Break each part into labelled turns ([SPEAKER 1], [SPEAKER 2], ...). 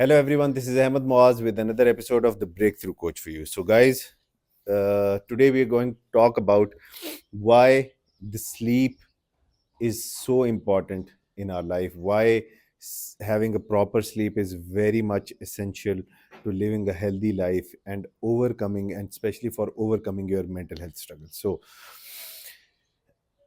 [SPEAKER 1] Hello everyone, this is Ahmed Moaz with another episode of the Breakthrough Coach for you. So guys, today we are going to talk about why the sleep is so important in our life, why having a proper sleep is very much essential to living a healthy life and overcoming, and especially for overcoming your mental health struggles. So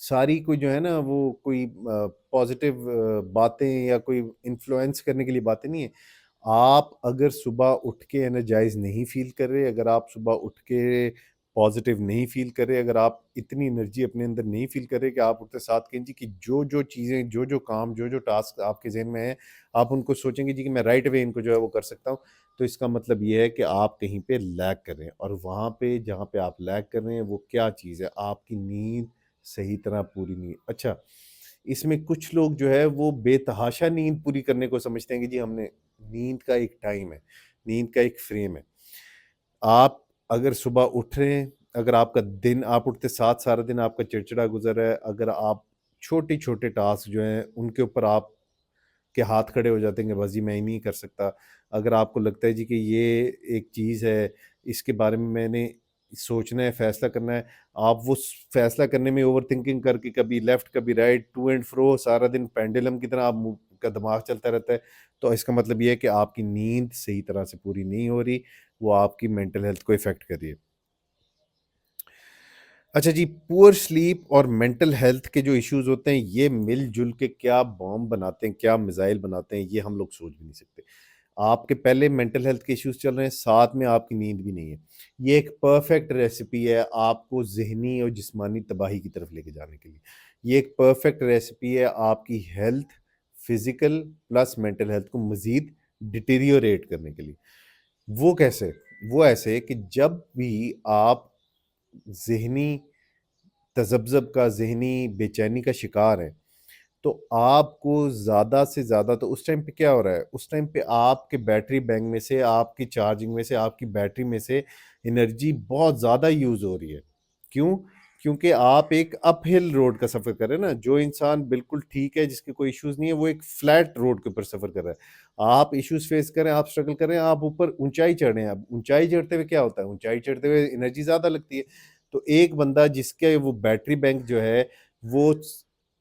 [SPEAKER 1] ساری کوئی جو ہے نا وہ کوئی positive باتیں یا کوئی انفلوئنس کرنے کے لیے باتیں نہیں ہیں. آپ اگر صبح اٹھ کے انرجائز نہیں فیل کر رہے، اگر آپ صبح اٹھ کے پازیٹیو نہیں فیل کر رہے، اگر آپ اتنی انرجی اپنے اندر نہیں فیل کر رہے کہ آپ اٹھتے ساتھ کہیں جی کہ جو جو چیزیں، جو جو کام، جو جو ٹاسک آپ کے ذہن میں ہیں، آپ ان کو سوچیں گے جی کہ میں رائٹ وے ان کو جو ہے وہ کر سکتا ہوں، تو اس کا مطلب یہ ہے کہ آپ کہیں پہ لیگ کر رہے ہیں. اور وہاں پہ جہاں پہ آپ لیگ کر رہے ہیں وہ کیا چیز ہے؟ آپ کی نیند صحیح طرح پوری نہیں. اچھا، اس میں کچھ لوگ جو ہے وہ بے تحاشا نیند پوری کرنے کو سمجھتے ہیں کہ جی ہم نے، نیند کا ایک ٹائم ہے، نیند کا ایک فریم ہے. آپ اگر صبح اٹھ رہے ہیں، اگر آپ کا دن، آپ اٹھتے ساتھ سارا دن آپ کا چڑچڑا گزر رہا ہے، اگر آپ چھوٹے چھوٹے ٹاسک جو ہیں ان کے اوپر آپ کے ہاتھ کھڑے ہو جاتے ہیں کہ بس جی میں ہی نہیں کر سکتا، اگر آپ کو لگتا ہے جی کہ یہ ایک چیز ہے، اس کے بارے میں نے سوچنا ہے، فیصلہ کرنا ہے، آپ وہ فیصلہ کرنے میں اوور تھنکنگ کر کے کبھی لیفٹ کبھی رائٹ، ٹو اینڈ فرو، سارا دن پینڈولم کی طرح آپ کا دماغ چلتا رہتا ہے، تو اس کا مطلب یہ ہے کہ آپ کی نیند صحیح طرح سے پوری نہیں ہو رہی، وہ آپ کی مینٹل ہیلتھ کو افیکٹ کر رہی ہے. اچھا جی، پور سلیپ اور مینٹل ہیلتھ کے جو ایشوز ہوتے ہیں یہ مل جل کے کیا بام بناتے ہیں، کیا میزائل بناتے ہیں، یہ ہم لوگ سوچ بھی نہیں سکتے. آپ کے پہلے مینٹل ہیلتھ کے ایشوز چل رہے ہیں، ساتھ میں آپ کی نیند بھی نہیں ہے. یہ ایک پرفیکٹ ریسیپی ہے آپ کو ذہنی اور جسمانی تباہی کی طرف لے کے جانے کے لیے. یہ ایک پرفیکٹ ریسیپی ہے آپ کی health, physical plus mental health کو مزید ڈیٹیریوریٹ کرنے کے لیے. وہ کیسے؟ وہ ایسے کہ جب بھی آپ ذہنی تذبذب کا، ذہنی بے چینی کا شکار ہیں، تو آپ کو زیادہ سے زیادہ، تو اس ٹائم پہ کیا ہو رہا ہے؟ اس ٹائم پہ آپ کے بیٹری بینک میں سے، آپ کی چارجنگ میں سے، آپ کی بیٹری میں سے انرجی بہت زیادہ یوز ہو رہی ہے. کیوں؟ کیونکہ آپ ایک اپ ہل روڈ کا سفر کر رہے ہیں نا. جو انسان بالکل ٹھیک ہے، جس کے کوئی ایشوز نہیں ہے، وہ ایک فلیٹ روڈ کے اوپر سفر کر رہا ہے. آپ ایشوز فیس کر رہے ہیں، آپ اسٹرگل کر رہے ہیں، آپ اوپر اونچائی چڑھ رہے ہیں. اب اونچائی چڑھتے ہوئے کیا ہوتا ہے؟ اونچائی چڑھتے ہوئے انرجی زیادہ لگتی ہے. تو ایک بندہ جس کے وہ بیٹری بینک جو ہے وہ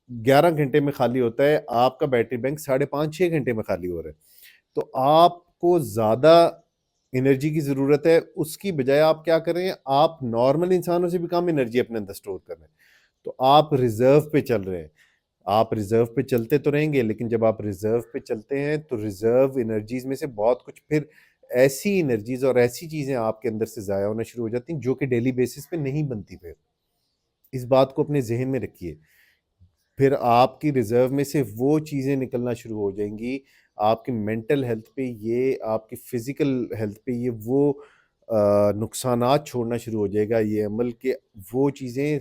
[SPEAKER 1] 11 گھنٹے میں خالی ہوتا ہے، آپ کا بیٹری بینک 5.5-6 گھنٹے میں خالی ہو رہا ہے. تو آپ کو زیادہ انرجی کی ضرورت ہے، اس کی بجائے آپ کیا کر رہے ہیں؟ آپ نارمل انسانوں سے بھی کم انرجی اپنے اندر سٹور کر رہے ہیں. تو آپ ریزرو پہ چل رہے ہیں. آپ ریزرو پہ چلتے تو رہیں گے، لیکن جب آپ ریزرو پہ چلتے ہیں تو ریزرو انرجیز میں سے بہت کچھ پھر ایسی انرجیز اور ایسی چیزیں آپ کے اندر سے ضائع ہونا شروع ہو جاتی ہیں جو کہ ڈیلی بیسس پہ نہیں بنتی. پھر اس بات کو اپنے ذہن میں رکھیے. پھر آپ کی ریزرو میں سے وہ چیزیں نکلنا شروع ہو جائیں گی. آپ کی مینٹل ہیلتھ پہ یہ، آپ کی فزیکل ہیلتھ پہ یہ وہ نقصانات چھوڑنا شروع ہو جائے گا یہ عمل، کہ وہ چیزیں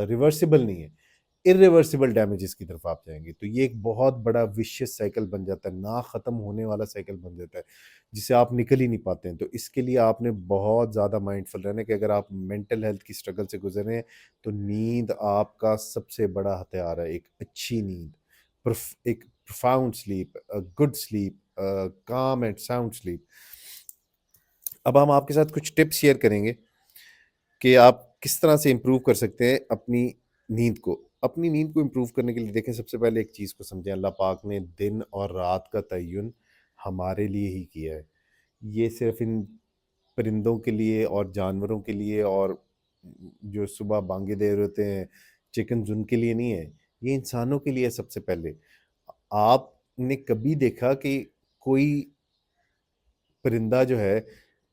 [SPEAKER 1] ریورسیبل نہیں ہیں، irreversible ڈیمیجز کی طرف آپ جائیں گے. تو یہ ایک بہت بڑا ویشیس سائیکل بن جاتا ہے، نہ ختم ہونے والا سائیکل بن جاتا ہے، جس سے آپ نکل ہی نہیں پاتے ہیں. تو اس کے لیے آپ نے بہت زیادہ مائنڈفل رہنا ہے کہ اگر آپ مینٹل ہیلتھ کی اسٹرگل سے گزر رہے ہیں تو نیند آپ کا سب سے بڑا ہتھیار ہے. ایک اچھی نیند، ایک profound sleep, good sleep, calm and sound sleep. اب ہم آپ کے ساتھ کچھ ٹپس شیئر کریں گے کہ آپ کس طرح سے امپروو کر سکتے ہیں اپنی نیند کو. اپنی نیند کو امپروو کرنے کے لیے دیکھیں، سب سے پہلے ایک چیز کو سمجھیں، اللہ پاک نے دن اور رات کا تعین ہمارے لیے ہی کیا ہے. یہ صرف ان پرندوں کے لیے اور جانوروں کے لیے اور جو صبح بانگے دے رہے ہوتے ہیں چکنز، ان کے لیے نہیں ہے، یہ انسانوں کے لیے. سب سے پہلے آپ نے کبھی دیکھا کہ کوئی پرندہ جو ہے،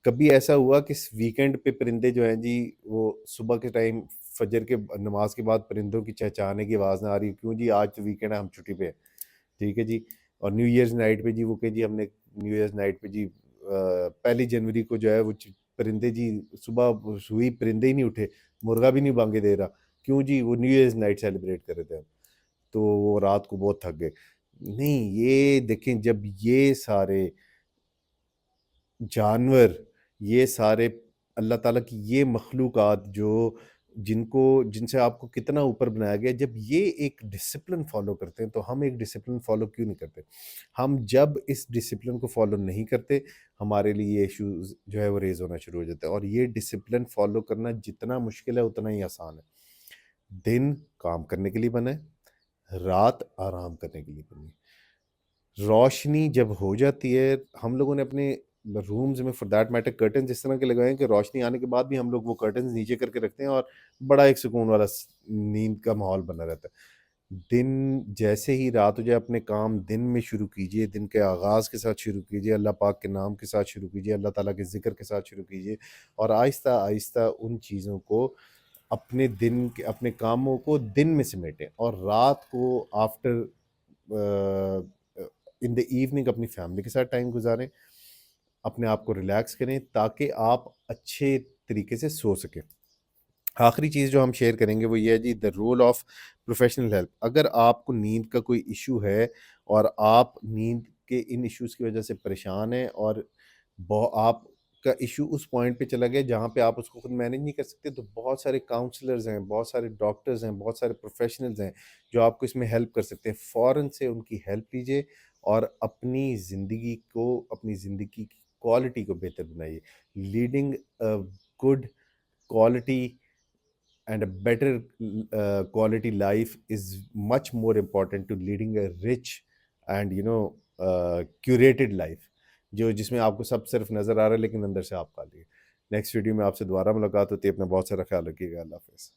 [SPEAKER 1] کبھی ایسا ہوا کہ ویکینڈ پہ پرندے جو ہیں جی وہ صبح کے ٹائم فجر کے نماز کے بعد پرندوں کی چہچہانے کی آواز نہ آ رہی؟ کیوں جی؟ آج تو ویکینڈ ہے، ہم چھٹی پہ ہیں. ٹھیک ہے جی. اور نیو ایئرز نائٹ پہ جی وہ کہ جی ہم نے نیو ایئرز نائٹ پہ جی 1 جنوری کو جو ہے وہ پرندے جی صبح ہوئی، پرندے ہی نہیں اٹھے، مرغا بھی نہیں بانگے دے رہا. کیوں جی؟ وہ نیو ایئرز نائٹ سیلیبریٹ کر رہے تھے، تو وہ رات کو بہت تھک گئے. نہیں، یہ دیکھیں، جب یہ سارے جانور، یہ سارے اللہ تعالیٰ کی یہ مخلوقات جن سے آپ کو کتنا اوپر بنایا گیا، جب یہ ایک ڈسپلن فالو کرتے ہیں تو ہم ایک ڈسپلن فالو کیوں نہیں کرتے؟ ہم جب اس ڈسپلن کو فالو نہیں کرتے، ہمارے لیے یہ ایشوز جو ہے وہ ریز ہونا شروع ہو جاتا ہے. اور یہ ڈسپلن فالو کرنا جتنا مشکل ہے اتنا ہی آسان ہے. دن کام کرنے کے لیے بنا ہے، رات آرام کرنے کے لیے بنی ہے. روشنی جب ہو جاتی ہے، ہم لوگوں نے اپنے رومز میں فار دیٹ میٹر کرٹنز اس طرح کے لگائے ہیں کہ روشنی آنے کے بعد بھی ہم لوگ وہ کرٹنز نیچے کر کے رکھتے ہیں اور بڑا ایک سکون والا نیند کا ماحول بنا رہتا ہے. دن جیسے ہی رات ہو جائے اپنے کام دن میں شروع کیجئے, دن کے آغاز کے ساتھ شروع کیجئے, اللہ پاک کے نام کے ساتھ شروع کیجئے, اللہ تعالیٰ کے ذکر کے ساتھ شروع کیجئے, اور آہستہ آہستہ ان چیزوں کو اپنے دن کے اپنے کاموں کو دن میں سمیٹیں, اور رات کو آفٹر ان دا ایوننگ اپنی فیملی کے ساتھ ٹائم گزاریں, اپنے آپ کو ریلیکس کریں تاکہ آپ اچھے طریقے سے سو سکیں. آخری چیز جو ہم شیئر کریں گے وہ یہ ہے جی, the role of professional help. اگر آپ کو نیند کا کوئی ایشو ہے اور آپ نیند کے ان ایشوز کی وجہ سے پریشان ہیں, اور آپ کا ایشو اس پوائنٹ پہ چلا گیا جہاں پہ آپ اس کو خود مینیج نہیں کر سکتے, تو بہت سارے کاؤنسلرز ہیں, بہت سارے ڈاکٹرز ہیں, بہت سارے پروفیشنلز ہیں جو آپ کو اس میں ہیلپ کر سکتے ہیں. فوراً سے ان کی ہیلپ لیجیے اور اپنی زندگی کی کوالٹی کو بہتر بنائیے. Leading good quality and a better quality life is much more important to leading a rich and curated life, جس میں آپ کو سب صرف نظر آ رہا ہے لیکن اندر سے آپ خالی ہے. نیکسٹ ویڈیو میں آپ سے دوبارہ ملاقات ہوتی ہے. اپنا بہت سارا خیال رکھیے گا. اللہ حافظ.